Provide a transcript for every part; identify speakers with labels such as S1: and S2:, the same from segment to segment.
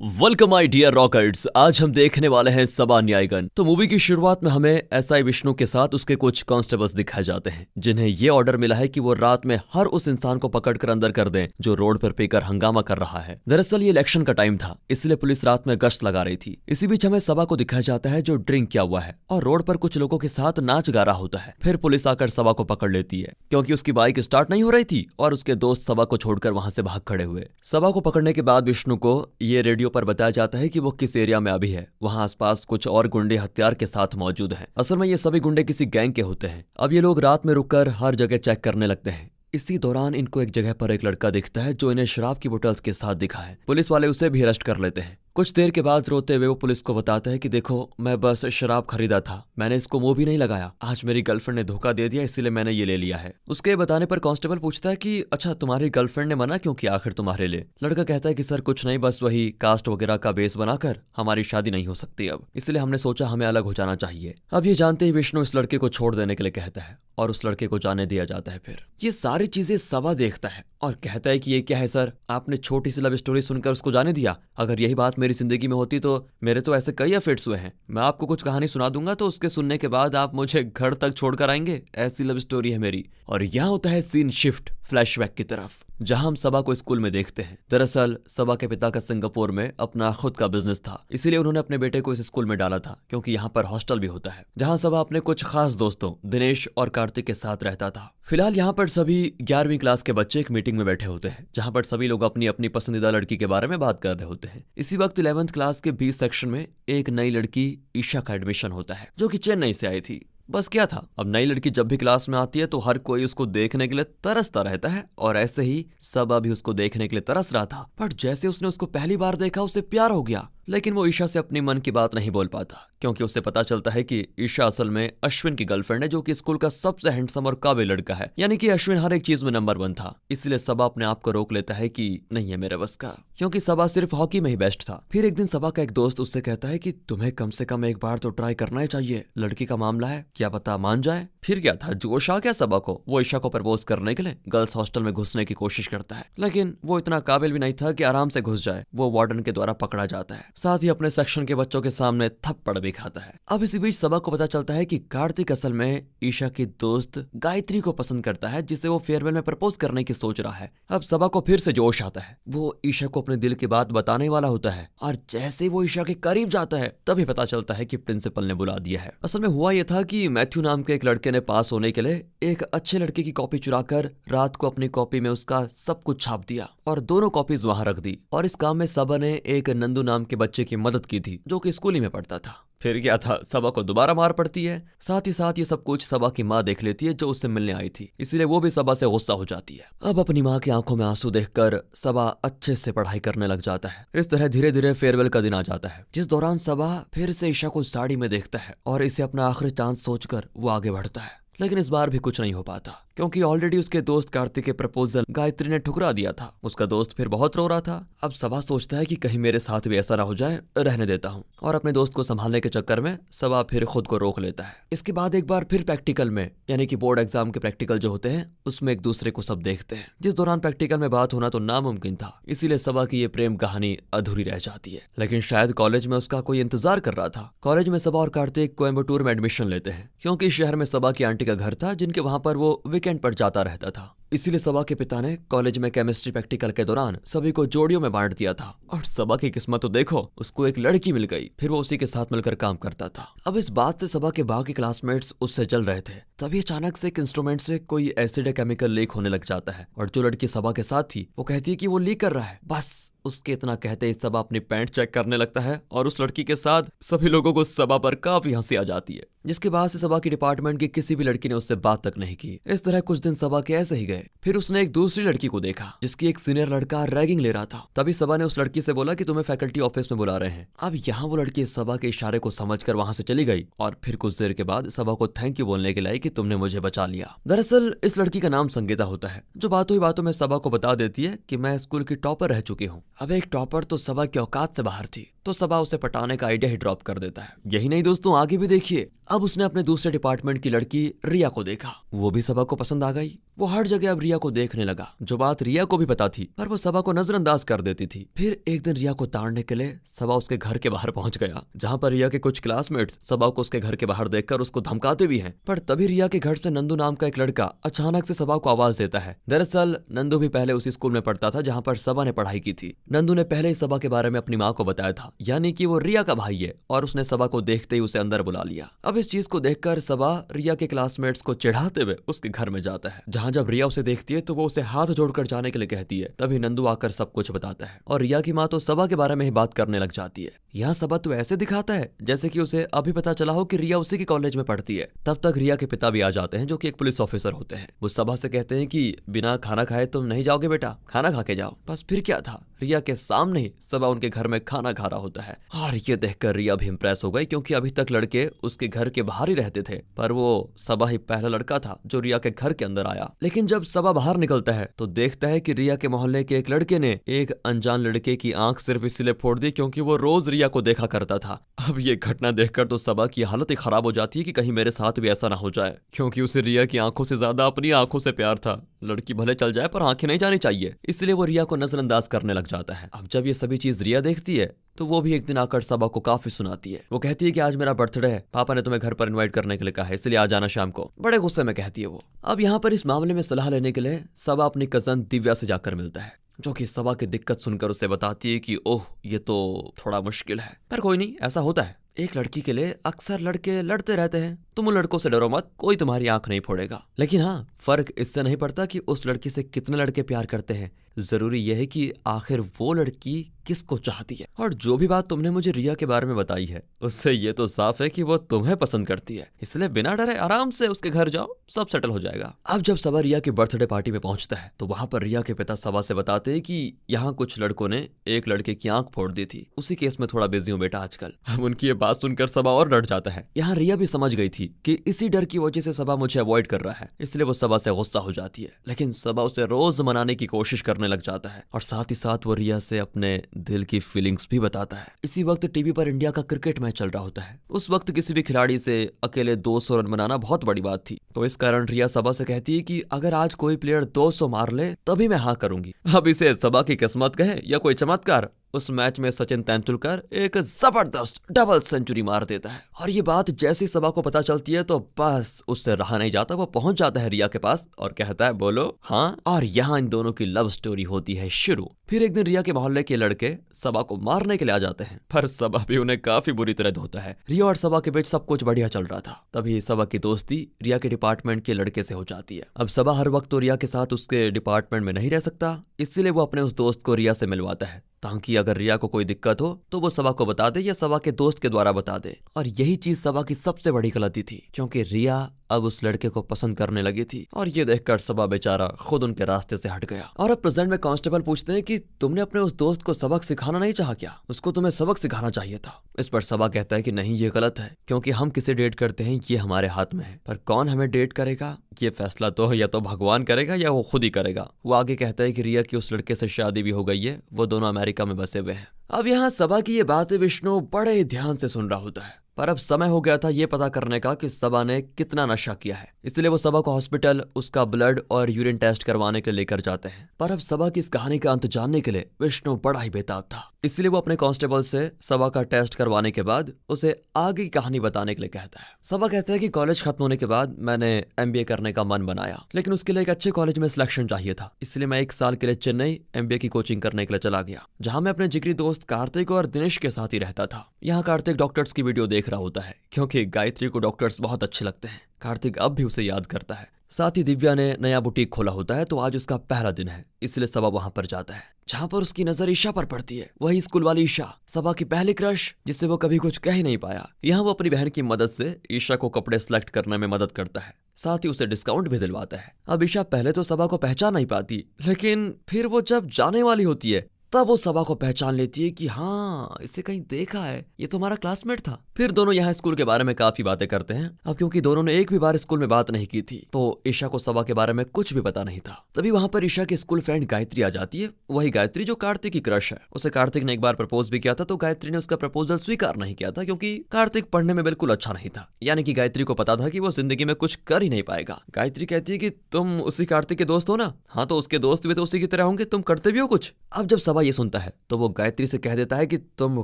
S1: Welcome my dear रॉकर्ट्स। आज हम देखने वाले हैं सबा न्यायगन। तो मूवी की शुरुआत में हमें एसआई विष्णु के साथ उसके कुछ कांस्टेबल्स दिखाए जाते हैं जिन्हें ये ऑर्डर मिला है कि वो रात में हर उस इंसान को पकड़कर अंदर कर दें जो रोड पर पीकर हंगामा कर रहा है। दरअसल ये इलेक्शन का टाइम था, इसलिए पुलिस रात में गश्त लगा रही थी। इसी बीच हमें सबा को दिखाया जाता है जो ड्रिंक किया हुआ है और रोड पर कुछ लोगों के साथ नाच गा रहा होता है। फिर पुलिस आकर सबा को पकड़ लेती है क्योंकि उसकी बाइक स्टार्ट नहीं हो रही थी और उसके दोस्त सबा को छोड़कर वहां से भाग खड़े हुए। सबा को पकड़ने के बाद विष्णु को ये रेडियो पर बताया जाता है कि वो किस एरिया में अभी है। वहां आसपास कुछ और गुंडे हथियार के साथ मौजूद हैं। असल में ये सभी गुंडे किसी गैंग के होते हैं। अब ये लोग रात में रुककर हर जगह चेक करने लगते हैं। इसी दौरान इनको एक जगह पर एक लड़का दिखता है जो इन्हें शराब की बोतल्स के साथ दिखा है। पुलिस वाले उसे भी अरेस्ट कर लेते हैं। कुछ देर के बाद रोते हुए वो पुलिस को बताता है कि देखो, मैं बस शराब खरीदा था, मैंने इसको मुंह भी नहीं लगाया। आज मेरी गर्लफ्रेंड ने धोखा दे दिया, इसीलिए मैंने ये ले लिया है। उसके बताने पर कांस्टेबल पूछता है कि अच्छा, तुम्हारी गर्लफ्रेंड ने मना क्यों किया आखिर तुम्हारे लिए? लड़का कहता है कि सर कुछ नहीं, बस वही कास्ट वगैरह का बेस बनाकर हमारी शादी नहीं हो सकती अब, इसलिए हमने सोचा हमें अलग हो जाना चाहिए। अब ये जानते ही विष्णु इस लड़के को छोड़ देने के लिए कहता है और उस लड़के को जाने दिया जाता है। फिर ये सारी चीजें सबा देखता है और कहता है कि ये क्या है सर, आपने छोटी सी लव स्टोरी सुनकर उसको जाने दिया। अगर यही बात मेरी जिंदगी में होती तो मेरे तो ऐसे कई अफेयर्स हुए हैं। मैं आपको कुछ कहानी सुना दूंगा तो उसके सुनने के बाद आप मुझे घर तक छोड़कर आएंगे। ऐसी लव स्टोरी है मेरी। और यहाँ होता है सीन शिफ्ट फ्लैशबैक की तरफ, जहां हम सबा को स्कूल में देखते हैं। दरअसल सबा के पिता का सिंगापुर में अपना खुद का बिजनेस था, इसीलिए उन्होंने अपने बेटे को इस स्कूल में डाला था क्योंकि यहाँ पर हॉस्टल भी होता है जहां सबा अपने कुछ खास दोस्तों दिनेश और कार्तिक के साथ रहता था। फिलहाल यहाँ पर सभी 11वीं क्लास के बच्चे एक मीटिंग में बैठे होते हैं जहां पर सभी लोग अपनी अपनी पसंदीदा लड़की के बारे में बात कर रहे होते हैं। इसी वक्त 11th क्लास के बी सेक्शन में एक नई लड़की ईशा का एडमिशन होता है जो कि चेन्नई से आई थी। बस क्या था, अब नई लड़की जब भी क्लास में आती है तो हर कोई उसको देखने के लिए तरसता रहता है और ऐसे ही सबा भी उसको देखने के लिए तरस रहा था। बट जैसे उसने उसको पहली बार देखा उसे प्यार हो गया। लेकिन वो ईशा से अपनी मन की बात नहीं बोल पाता क्योंकि उसे पता चलता है कि ईशा असल में अश्विन की गर्लफ्रेंड है जो कि स्कूल का सबसे हैंडसम और काबिल लड़का है। यानी कि अश्विन हर एक चीज में नंबर 1 था। इसलिए सबा अपने आप को रोक लेता है कि नहीं है मेरे बस का, क्योंकि सबा सिर्फ हॉकी में ही बेस्ट था। फिर एक दिन सबा का एक दोस्त उससे कहता है कि तुम्हें कम से कम एक बार तो ट्राई करना ही चाहिए, लड़की का मामला है, क्या पता मान जाए। फिर क्या था, जोश आ गया सबा को। वो ईशा को प्रपोज करने के लिए गर्ल्स हॉस्टल में घुसने की कोशिश करता है, लेकिन वो इतना काबिल भी नहीं था कि आराम से घुस जाए। वो वार्डन के द्वारा पकड़ा जाता है, साथ ही अपने सेक्शन के बच्चों के सामने थप्पड़ भी खाता है। अब इसी बीच सबा को पता चलता है कि कार्तिक असल में ईशा की दोस्त गायत्री को पसंद करता है जिसे वो फेयरवेल में प्रपोज करने की सोच रहा है। अब सबा को फिर से जोश आता है। वो ईशा को अपने दिल की बात बताने वाला होता है और जैसे वो ईशा के करीब जाता है तभी पता चलता है कि प्रिंसिपल ने बुला दिया है। असल में हुआ यह था कि मैथ्यू नाम के एक लड़के ने पास होने के लिए एक अच्छे लड़के की कॉपी चुराकर रात को अपनी कॉपी में उसका सब कुछ छाप दिया और दोनों कॉपीज वहां रख दी। और इस काम में सबा ने एक नंदू नाम के बच्चे की मदद की थी जो कि स्कूल ही में पढ़ता था। फिर क्या था, सबा को दोबारा मार पड़ती है। साथ ही साथ ये सब कुछ सबा की माँ देख लेती है जो उससे मिलने आई थी, इसीलिए वो भी सबा से गुस्सा हो जाती है। अब अपनी माँ की आंखों में आंसू देखकर सबा अच्छे से पढ़ाई करने लग जाता है। इस तरह धीरे धीरे फेयरवेल का दिन आ जाता है जिस दौरान सबा फिर से ईशा को साड़ी में देखता है और इसे अपना आखिरी चांस सोचकर वो आगे बढ़ता है। लेकिन इस बार भी कुछ नहीं हो पाता क्योंकि ऑलरेडी उसके दोस्त कार्तिक के प्रपोजल गायत्री ने ठुकरा दिया था। उसका दोस्त फिर बहुत रो रहा था। अब सबा सोचता है कि कहीं मेरे साथ भी ऐसा ना हो जाए, रहने देता हूँ। और अपने दोस्त को संभालने के चक्कर में सबा फिर खुद को रोक लेता है। इसके बाद एक बार फिर प्रैक्टिकल में, यानी कि बोर्ड एग्जाम के प्रैक्टिकल जो होते हैं उसमें एक दूसरे को सब देखते हैं, जिस दौरान प्रैक्टिकल में बात होना तो नामुमकिन था। इसीलिए सबा की ये प्रेम कहानी अधूरी रह जाती है। लेकिन शायद कॉलेज में उसका कोई इंतजार कर रहा था। कॉलेज में सबा और कार्तिक कोयम्बटूर में एडमिशन लेते हैं क्योंकि शहर में सबा की आंटी का घर था जिनके वहां पर वो वीकेंड पर जाता रहता था। इसीलिए सबा के पिता ने कॉलेज में केमिस्ट्री प्रैक्टिकल के दौरान सभी को जोड़ियों में बांट दिया था। और सबा की किस्मत तो देखो, उसको एक लड़की मिल गई। फिर वो उसी के साथ मिलकर काम करता था। अब इस बात से सबा के बाकी क्लासमेट्स उससे जल रहे थे। तभी अचानक से एक इंस्ट्रूमेंट से कोई एसिड या केमिकल लीक होने लग जाता है और जो लड़की सबा के साथ थी वो कहती है कि वो लीक कर रहा है। बस उसके इतना कहते ही सबा अपनी पैंट चेक करने लगता है और उस लड़की के साथ सभी लोगों को सबा पर काफी हंसी आ जाती है, जिसके बाद से सबा की डिपार्टमेंट की किसी भी लड़की ने उससे बात तक नहीं की। इस तरह कुछ दिन सबा के ऐसे ही गए। फिर उसने एक दूसरी लड़की को देखा जिसकी एक सीनियर लड़का रैगिंग ले रहा था। तभी सबा ने उस लड़की से बोला कि तुम्हें फैकल्टी ऑफिस में बुला रहे हैं। अब यहाँ वो लड़की सबा के इशारे को समझकर वहां से चली गई और फिर कुछ देर के बाद सबा को थैंक यू बोलने के लिए आई कि तुमने मुझे बचा लिया। दरअसल इस लड़की का नाम संगीता होता है जो बातों ही बातों में सबा को बता देती है कि मैं स्कूल की टॉपर रह चुकी हूँ। अब एक टॉपर तो सबा की औकात से बाहर थी। तो सबा उसे पटाने का आइडिया ही ड्रॉप कर देता है। यही नहीं दोस्तों, आगे भी देखिए। अब उसने अपने दूसरे डिपार्टमेंट की लड़की रिया को देखा, वो भी सबा को पसंद आ गई। वो हर जगह अब रिया को देखने लगा, जो बात रिया को भी पता थी, पर वो सबा को नजरअंदाज कर देती थी। फिर एक दिन रिया को ताड़ने के लिए सबा उसके घर के बाहर पहुंच गया, जहां पर रिया के कुछ क्लासमेट्स सबा को उसके घर के बाहर देखकर उसको धमकाते भी हैं। पर तभी रिया के घर से नंदू नाम का एक लड़का अचानक से सबा को आवाज देता है। दरअसल नंदू भी पहले उसी स्कूल में पढ़ता था जहां पर सबा ने पढ़ाई की थी। नंदू ने पहले ही सबा के बारे में अपनी माँ को बताया था, यानी कि वो रिया का भाई है, और उसने सबा को देखते ही उसे अंदर बुला लिया। अब इस चीज को देखकर सबा रिया के क्लासमेट्स को चिढ़ाते हुए उसके घर में जाता है, जहां जब रिया उसे देखती है तो वो उसे हाथ जोड़कर जाने के लिए कहती है। तभी नंदू आकर सब कुछ बताता है, और रिया की माँ तो सबा के बारे में ही बात करने लग जाती है। यहाँ सबा तो ऐसे दिखाता है जैसे कि उसे अभी पता चला हो कि रिया उसी के कॉलेज में पढ़ती है। तब तक रिया के पिता भी आ जाते हैं, जो कि एक पुलिस ऑफिसर होते हैं। वो सबा से कहते हैं कि बिना खाना खाए तुम नहीं जाओगे बेटा, खाना खा के जाओ। बस फिर क्या था, रिया के सामने ही सबा उनके घर में खाना खा रहा होता है। और ये देखकर रिया भी इंप्रेस हो गई, क्योंकि अभी तक लड़के उसके घर के बाहर ही रहते थे, पर वो सबा ही पहला लड़का था जो रिया के घर के अंदर आया। लेकिन जब सबा बाहर निकलता है तो देखता है कि रिया के मोहल्ले के एक लड़के ने एक अनजान लड़के की आंख सिर्फ इसलिए फोड़ दी क्योंकि वो रोज रिया को देखा करता था। अब ये घटना देखकर तो सबा की हालत ही खराब हो जाती है कि कहीं मेरे साथ भी ऐसा ना हो जाए, क्योंकि उसे रिया की आंखों से ज्यादा अपनी आंखों से प्यार था। लड़की भले चल जाए पर आंखें नहीं जानी चाहिए, इसलिए वो रिया को नजरअंदाज करने लग जाता है। अब जब ये सभी चीज रिया देखती है तो वो भी एक दिन आकर सबा को काफी सुनाती है। वो कहती है कि आज मेरा बर्थडे है, पापा ने तुम्हें घर पर इनवाइट करने के लिए कहा है, इसलिए आ जाना शाम को। बड़े गुस्से में कहती है वो। अब यहाँ पर इस मामले में सलाह लेने के लिए सबा अपनी कजन दिव्या से जाकर मिलता है, जो कि सबा की दिक्कत सुनकर उसे बताती है कि ओह ये तो थोड़ा मुश्किल है, पर कोई नहीं, ऐसा होता है। एक लड़की के लिए अक्सर लड़के लड़ते रहते हैं, तुम उन लड़कों से डरो मत, कोई तुम्हारी आंख नहीं फोड़ेगा। लेकिन हाँ, फर्क इससे नहीं पड़ता कि उस लड़की से कितने लड़के प्यार करते हैं, जरूरी यह है कि आखिर वो लड़की किसको चाहती है। और जो भी बात तुमने मुझे रिया के बारे में बताई है, उससे ये तो साफ है कि वो तुम्हें पसंद करती है, इसलिए बिना डरे आराम से उसके घर जाओ, सब सेटल हो जाएगा। अब जब सबा रिया की बर्थडे पार्टी में पहुंचता है तो वहां पर रिया के पिता सबा से बताते हैं कि यहाँ कुछ लड़कों ने एक लड़के की आंख फोड़ दी थी, उसी केस में थोड़ा बिजी हूँ बेटा आजकल। अब उनकी ये बात सुनकर सबा और डर जाता है। यहाँ रिया भी समझ गई थी कि इसी डर की वजह से सबा मुझे अवॉइड कर रहा है, इसलिए वो सबा से गुस्सा हो जाती है। लेकिन सबा उसे रोज मनाने की कोशिश करने लग जाता है, और साथ ही साथ वो रिया से अपने दिल की फीलिंग्स भी बताता है। इसी वक्त टीवी पर इंडिया का क्रिकेट मैच चल रहा होता है। उस वक्त किसी भी खिलाड़ी से अकेले 200 रन बनाना बहुत बड़ी बात थी, तो इस कारण रिया सबा से कहती है कि अगर आज कोई प्लेयर 200 मार ले तभी मैं हाँ करूंगी। अब इसे सबा की किस्मत कहे या कोई चमत्कार, उस मैच में सचिन तेंदुलकर एक जबरदस्त डबल सेंचुरी मार देता है। और ये बात जैसी सबा को पता चलती है तो बस उससे रहा नहीं जाता, वो पहुंच जाता है रिया के पास और कहता है बोलो हाँ। और यहाँ इन दोनों की लव स्टोरी होती है शुरू। फिर एक दिन रिया के मोहल्ले के लड़के सबा को मारने के लिए आ जाते हैं, पर सबा भी उन्हें काफी बुरी तरह धोता है। रिया और सबा के बीच सब कुछ बढ़िया चल रहा था, तभी सबा की दोस्ती रिया के डिपार्टमेंट के लड़के से हो जाती है। अब सबा हर वक्त तो रिया के साथ उसके डिपार्टमेंट में नहीं रह सकता, इसलिए वो अपने उस दोस्त को रिया से मिलवाता है, ताकि अगर रिया को कोई दिक्कत हो तो वो सबा को बता दे या सबा के दोस्त के द्वारा बता दे। और यही चीज सबा की सबसे बड़ी गलती थी, क्योंकि रिया अब उस लड़के को पसंद करने लगी थी, और ये देखकर सबा बेचारा खुद उनके रास्ते से हट गया। और अब प्रेजेंट में कांस्टेबल पूछते हैं कि तुमने अपने उस दोस्त को सबक सिखाना नहीं चाहा क्या, उसको तुम्हें सबक सिखाना चाहिए था। इस पर सबा कहता है कि नहीं, ये गलत है, क्योंकि हम किसे डेट करते हैं ये हमारे हाथ में है, पर कौन हमें डेट करेगा ये फैसला तो या तो भगवान करेगा या वो खुद ही करेगा। वो आगे कहता है कि रिया की उस लड़के से शादी भी हो गई है, वो दोनों अमेरिका में बसे हुए हैं। अब यहाँ सबा की ये बातें विष्णु बड़े ध्यान से सुन रहा होता है, पर अब समय हो गया था ये पता करने का कि सबा ने कितना नशा किया है, इसलिए वो सबा को हॉस्पिटल उसका ब्लड और यूरिन टेस्ट करवाने के लिए लेकर जाते हैं। पर अब सबा की इस कहानी का अंत जानने के लिए विष्णु बड़ा ही बेताब था, इसलिए वो अपने कांस्टेबल से सबा का टेस्ट करवाने के बाद उसे आगे की कहानी बताने के लिए कहता है। सबा कहता है कि कॉलेज खत्म होने के बाद मैंने MBA करने का मन बनाया, लेकिन उसके लिए एक अच्छे कॉलेज में सिलेक्शन चाहिए था, इसलिए मैं 1 साल के लिए चेन्नई MBA की कोचिंग करने के लिए चला गया, जहाँ मैं अपने जिगरी दोस्त कार्तिक और दिनेश के साथ ही रहता था। यहाँ कार्तिक डॉक्टर्स की वीडियो देख रहा होता है, क्योंकि गायत्री को डॉक्टर्स बहुत अच्छे लगते हैं। कार्तिक अब भी उसे याद करता है। साथ ही दिव्या ने नया बुटीक खोला होता है, तो आज उसका पहला दिन है, इसलिए सबा वहां पर जाता है, जहां पर उसकी नजर ईशा पर पड़ती है। वही स्कूल वाली ईशा, सबा की पहली क्रश, जिससे वो कभी कुछ कह ही नहीं पाया। यहाँ वो अपनी बहन की मदद से ईशा को कपड़े सिलेक्ट करने में मदद करता है, साथ ही उसे डिस्काउंट भी दिलवाता है। अब ईशा पहले तो सबा को पहचान नहीं पाती, लेकिन फिर वो जब जाने वाली होती है तब वो सबा को पहचान लेती है कि हाँ, इसे कहीं देखा है, ये तो हमारा क्लासमेट था। फिर दोनों यहाँ स्कूल के बारे में काफी बातें करते हैं। अब क्योंकि दोनों ने एक भी बार स्कूल में बात नहीं की थी तो ईशा को सबा के बारे में कुछ भी पता नहीं था। तभी वहां पर ईशा की स्कूल फ्रेंड गायत्री आ जाती है, वही गायत्री जो कार्तिक की क्रश है। उसे कार्तिक ने एक बार प्रपोज भी किया था तो गायत्री ने उसका प्रपोजल स्वीकार नहीं किया था क्योंकि कार्तिक पढ़ने में बिल्कुल अच्छा नहीं था। यानी कि गायत्री को पता था कि वो जिंदगी में कुछ कर ही नहीं पाएगा। गायत्री कहती है कि तुम उसी कार्तिक के दोस्त हो ना? हाँ, तो उसके दोस्त भी तो उसी की तरह होंगे, तुम करते भी हो कुछ। अब जब सबा ये सुनता है तो वो गायत्री से कह देता है कि तुम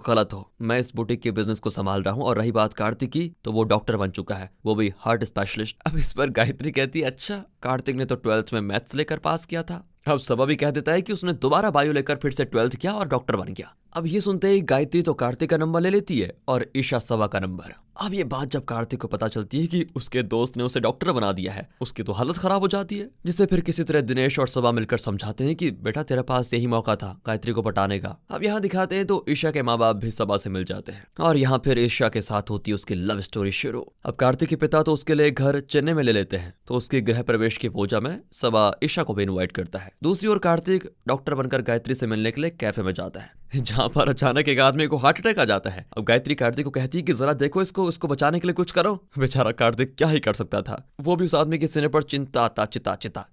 S1: गलत हो, मैं इस बुटीक के बिजनेस को संभाल रहा हूँ, और रही बात कार्तिक की तो वो डॉक्टर बन चुका है, वो भी हार्ट स्पेशलिस्ट। अब इस पर गायत्री कहती है अच्छा, कार्तिक ने तो 12th में मैथ्स लेकर पास किया था। अब सबा भी कह देता है कि उसने दोबारा बायो लेकर फिर से 12th किया और डॉक्टर बन गया। अब ये सुनते ही गायत्री तो कार्तिक का नंबर ले लेती है और ईशा सबा का नंबर। अब ये बात जब कार्तिक को पता चलती है कि उसके दोस्त ने उसे डॉक्टर बना दिया है, उसकी तो हालत खराब हो जाती है, जिसे फिर किसी तरह दिनेश और सबा मिलकर समझाते हैं कि बेटा तेरे पास यही मौका था गायत्री को पटाने का। अब यहाँ दिखाते हैं तो ईशा के माँ बाप भी सबा से मिल जाते हैं और यहाँ फिर ईशा के साथ होती है उसकी लव स्टोरी शुरू। अब कार्तिक के पिता तो उसके लिए घर चेन्नई में ले लेते हैं, तो उसके गृह प्रवेश की पूजा में सबा ईशा को भी इन्वाइट करता है। दूसरी ओर कार्तिक डॉक्टर बनकर गायत्री से मिलने के लिए कैफे में जाता है, जहाँ पर अचानक एक आदमी को हार्ट अटैक आ जाता है। अब गायत्री कार्तिक को कहती है कि जरा देखो इसको बचाने के लिए कुछ करो। बेचारा कार्तिक क्या ही कर सकता था, वो भी उस आदमी के सीने पर चिंता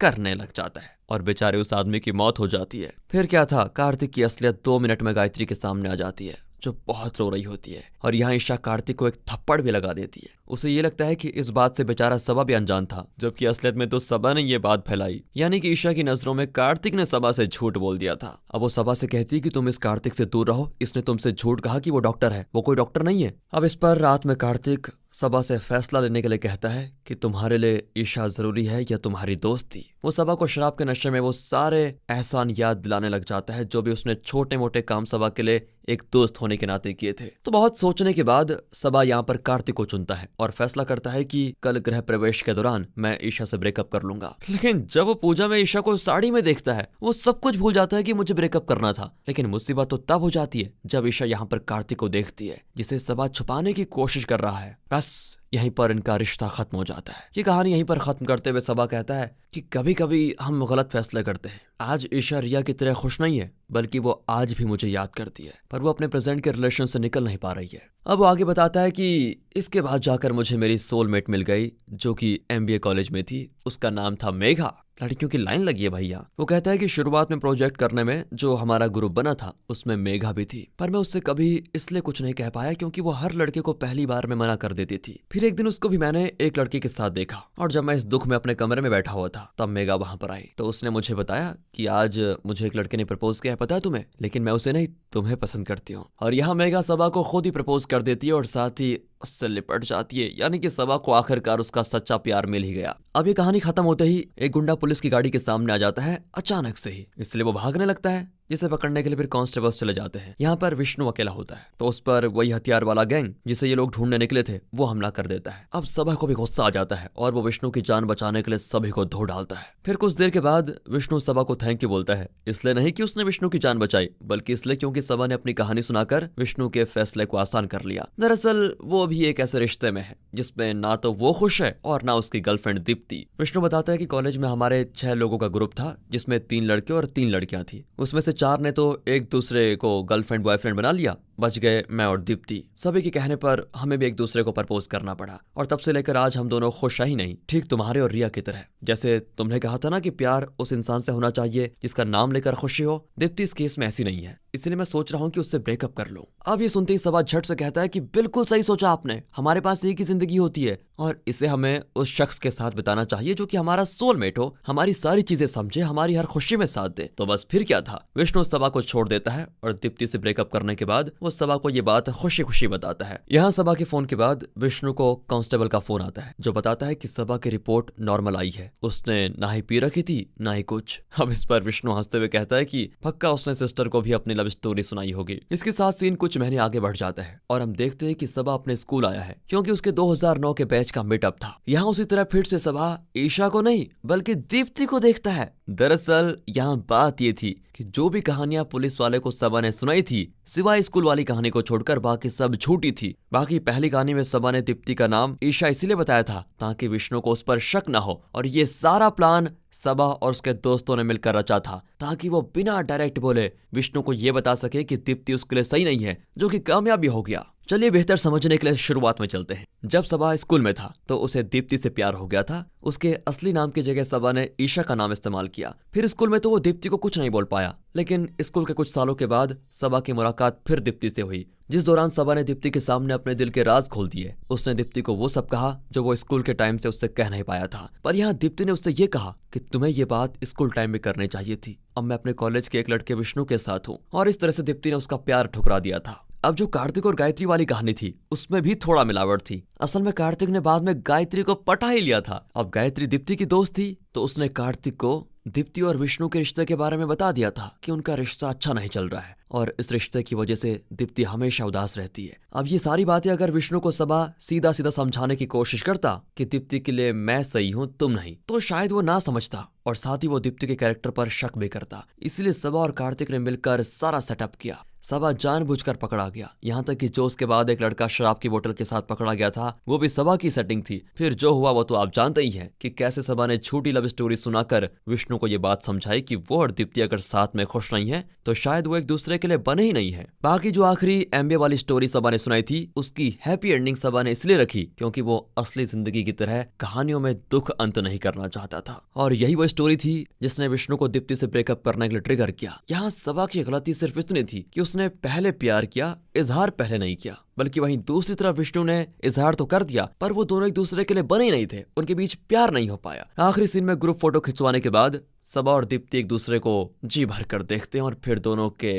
S1: करने लग जाता है और बेचारे उस आदमी की मौत हो जाती है। फिर क्या था, कार्तिक की असलियत 2 मिनट में गायत्री के सामने आ जाती है जो बहुत रो रही होती है, और यहाँ ईशा कार्तिक को एक थप्पड़ भी लगा देती है। उसे ये लगता है कि इस बात से बेचारा सबा भी अनजान था, जबकि असलियत में तो सबा ने ये बात फैलाई। यानी कि ईशा की नजरों में कार्तिक ने सबा से झूठ बोल दिया था। अब वो सबा से कहती है कि तुम इस कार्तिक से दूर रहो, इसने तुमसे झूठ कहा कि वो डॉक्टर है, वो कोई डॉक्टर नहीं है। अब इस पर रात में कार्तिक सबा से फैसला लेने के लिए कहता है कि तुम्हारे लिए ईशा जरूरी है या तुम्हारी दोस्ती। वो सबा को शराब के नशे में वो सारे एहसान याद दिलाने लग जाता है जो भी उसने छोटे मोटे काम सबा के लिए एक दोस्त होने के नाते किए थे। तो बहुत सोचने के बाद सबा यहाँ पर कार्तिक को चुनता है और फैसला करता है कि कल गृह प्रवेश के दौरान मैं ईशा से ब्रेकअप कर लूंगा। लेकिन जब वो पूजा में ईशा को साड़ी में देखता है वो सब कुछ भूल जाता है कि मुझे ब्रेकअप करना था। लेकिन मुसीबत तो तब हो जाती है जब ईशा यहाँ पर कार्तिक को देखती है जिसे सबा छुपाने की कोशिश कर रहा है। बस यहीं पर इनका रिश्ता खत्म हो जाता है। ये कहानी यहीं पर खत्म करते हुए सबा कहता है कि कभी कभी हम गलत फैसले करते हैं। आज ईशा रिया की तरह खुश नहीं है, बल्कि वो आज भी मुझे याद करती है, पर वो अपने प्रेजेंट के रिलेशन से निकल नहीं पा रही है। अब वो आगे बताता है कि इसके बाद जाकर मुझे मेरी सोलमेट मिल गई जो कि MBA कॉलेज में थी, उसका नाम था मेघा। लड़कियों की लाइन लगी है भैया। वो कहता है कि शुरुआत में प्रोजेक्ट करने में जो हमारा ग्रुप बना था उसमें मेघा भी थी, पर मैं उससे कभी इसलिए कुछ नहीं कह पाया क्योंकि वो हर लड़के को पहली बार में मना कर देती थी। फिर एक दिन उसको भी मैंने एक लड़के के साथ देखा और जब मैं इस दुख में अपने कमरे में बैठा हुआ था तब मेघा वहां पर आई, तो उसने मुझे बताया कि आज मुझे एक लड़के ने प्रपोज किया है, पता है तुम्हें, लेकिन मैं उसे नहीं तुम्हें पसंद करती हूँ। और यहाँ मेघा सबा को खुद ही प्रपोज कर देती है और साथ ही उससे लिपट जाती है। यानी कि सबा को आखिरकार उसका सच्चा प्यार मिल ही गया। अब ये कहानी खत्म होते ही एक गुंडा पुलिस की गाड़ी के सामने आ जाता है अचानक से ही, इसलिए वो भागने लगता है, जिसे पकड़ने के लिए फिर कांस्टेबल्स चले जाते हैं। यहाँ पर विष्णु अकेला होता है तो उस पर वही हथियार वाला गैंग जिसे ये लोग ढूंढने निकले थे वो हमला कर देता है। अब सबा को भी गुस्सा आ जाता है और वो विष्णु की जान बचाने के लिए सभी को धो डालता है। फिर कुछ देर के बाद विष्णु सबा को थैंक यू बोलता है, इसलिए नहीं कि उसने विष्णु की जान बचाई, बल्कि इसलिए क्योंकि सबा ने अपनी कहानी सुनाकर विष्णु के फैसले को आसान कर लिया। दरअसल वो भी एक ऐसे रिश्ते में है जिसमें ना तो वो खुश है और ना उसकी गर्लफ्रेंड दीप्ति। विष्णु बताता है कि कॉलेज में हमारे 6 लोगों का ग्रुप था जिसमें 3 लड़के और 3 लड़कियां थी। उसमें से 4 ने तो एक दूसरे को गर्लफ्रेंड बॉयफ्रेंड बना लिया, बच गए मैं और दीप्ति। सभी के कहने पर हमें भी एक दूसरे को प्रपोज करना पड़ा और तब से लेकर आज हम दोनों खुश ही नहीं, ठीक तुम्हारे और रिया की तरह। जैसे तुमने कहा था ना कि प्यार उस इंसान से होना चाहिए जिसका नाम लेकर खुशी हो, दीप्ति इस केस में ऐसी नहीं है, इसलिए मैं सोच रहा हूँ कि उससे ब्रेकअप कर लूं। अब ये सुनते ही सबा झट से कहता है कि बिल्कुल सही सोचा आपने, हमारे पास एक ही जिंदगी होती है और इसे हमें उस शख्स के साथ बिताना चाहिए जो कि हमारा सोलमेट हो, हमारी सारी चीजें समझे, हमारी हर खुशी में साथ दे। तो बस फिर क्या था, विष्णु सबा को छोड़ देता है और दीप्ति से ब्रेकअप करने के बाद वो सबा को ये बात खुशी खुशी बताता है। यहाँ सबा के फोन के बाद विष्णु को कांस्टेबल का फोन आता है जो बताता है कि सबा की रिपोर्ट नॉर्मल आई है, उसने ना ही पी रखी थी ना ही कुछ। अब इस पर विष्णु हंसते हुए कहता है कि पक्का उसने सिस्टर को भी अपनी लव स्टोरी सुनाई होगी। इसके साथ सीन कुछ महीने आगे बढ़ जाता है और हम देखते हैं कि सबा अपने स्कूल आया है क्योंकि उसके 2009 के बैच का मीटअप था। यहाँ उसी तरह फिर से सबा ईशा को नहीं बल्कि दीप्ति को देखता है। दरअसल यहाँ बात ये थी कि जो भी कहानियां पुलिस वाले को सबा ने सुनाई थी सिवाय स्कूल वाले वाली कहानी को छोड़कर बाकी सब झूठी थी। बाकी पहली कहानी में सबा ने दीप्ति का नाम ईशा इसीलिए बताया था ताकि विष्णु को उस पर शक न हो, और ये सारा प्लान सबा और उसके दोस्तों ने मिलकर रचा था ताकि वो बिना डायरेक्ट बोले विष्णु को ये बता सके कि दीप्ति उसके लिए सही नहीं है, जो कि कामयाबी हो गया। चलिए बेहतर समझने के लिए शुरुआत में चलते हैं। जब सबा स्कूल में था तो उसे दीप्ति से प्यार हो गया था। उसके असली नाम की जगह सबा ने ईशा का नाम इस्तेमाल किया। फिर स्कूल में तो वो दीप्ति को कुछ नहीं बोल पाया, लेकिन स्कूल के कुछ सालों के बाद सबा की मुलाकात फिर दीप्ति से हुई, जिस दौरान सबा ने दीप्ति के सामने अपने दिल के राज खोल दिए। उसने दीप्ति को वो सब कहा जो वो स्कूल के टाइम से उससे कह नहीं पाया था। पर यहाँ दीप्ति ने उससे ये कहा कि तुम्हें ये बात स्कूल टाइम में करनी चाहिए थी। अब मैं अपने कॉलेज के एक लड़के विष्णु के साथ हूँ। और इस तरह से दीप्ति ने उसका प्यार ठुकरा दिया था। अब जो कार्तिक और गायत्री वाली कहानी थी उसमें भी थोड़ा मिलावट थी। असल में कार्तिक ने बाद में गायत्री को पटा ही लिया था। अब गायत्री दीप्ति की दोस्त थी तो उसने कार्तिक को दीप्ति और विष्णु के रिश्ते के बारे में बता दिया था कि उनका रिश्ता अच्छा नहीं चल रहा है और इस रिश्ते की वजह से दीप्ति हमेशा उदास रहती है। अब ये सारी बातें अगर विष्णु को सबा सीधा सीधा समझाने की कोशिश करता कि दीप्ति के लिए मैं सही हूँ तुम नहीं, तो शायद वो ना समझता और साथ ही वो दीप्ति के कैरेक्टर पर शक भी करता। इसलिए सबा और कार्तिक ने मिलकर सारा सेटअप किया। सबा जानबूझकर पकड़ा गया, यहाँ तक कि जो उसके बाद एक लड़का शराब की बोतल के साथ पकड़ा गया था वो भी सबा की सेटिंग थी। फिर जो हुआ वो तो आप जानते ही हैं कि कैसे सबा ने झूठी लव स्टोरी सुनाकर विष्णु को ये बात समझाई कि वो और दीप्ति अगर साथ में खुश नहीं है तो शायद वो एक दूसरे के लिए बने ही नहीं है। बाकी जो आखिरी एमबीए वाली स्टोरी सबा ने सुनाई थी उसकी हैप्पी एंडिंग सबा ने इसलिए रखी क्योंकि वो असली जिंदगी की तरह कहानियों में दुख अंत नहीं करना चाहता था। और यही वो स्टोरी थी जिसने विष्णु को दीप्ति से ब्रेकअप करने के लिए ट्रिगर किया। यहाँ सबा की गलती सिर्फ इतनी थी कि उसने पहले प्यार किया, इजहार पहले नहीं किया। बल्कि वहीं दूसरी तरफ विष्णु ने इजहार तो कर दिया पर वो दोनों एक दूसरे के लिए बने ही नहीं थे, उनके बीच प्यार नहीं हो पाया। आखिरी सीन में ग्रुप फोटो खिंचवाने के बाद सबा और दीप्ति एक दूसरे को जी भर कर देखते हैं और फिर दोनों के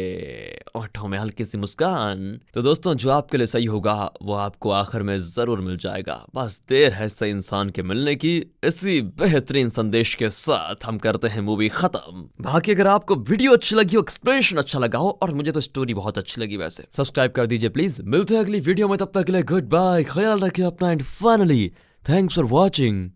S1: ओठों में हल्की सी मुस्कान। तो दोस्तों जो आपके लिए सही होगा वो आपको आखिर में जरूर मिल जाएगा, बस देर है सही इंसान के मिलने की। इसी बेहतरीन संदेश के साथ हम करते हैं मूवी खत्म। बाकी अगर आपको वीडियो अच्छी लगी हो, एक्सप्लेनेशन अच्छा लगा हो, और मुझे तो स्टोरी बहुत अच्छी लगी वैसे, सब्सक्राइब कर दीजिए प्लीज। मिलते हैं अगली वीडियो में, तब तक के लिए गुड बाय, ख्याल रखिए अपना and finally thanks for watching.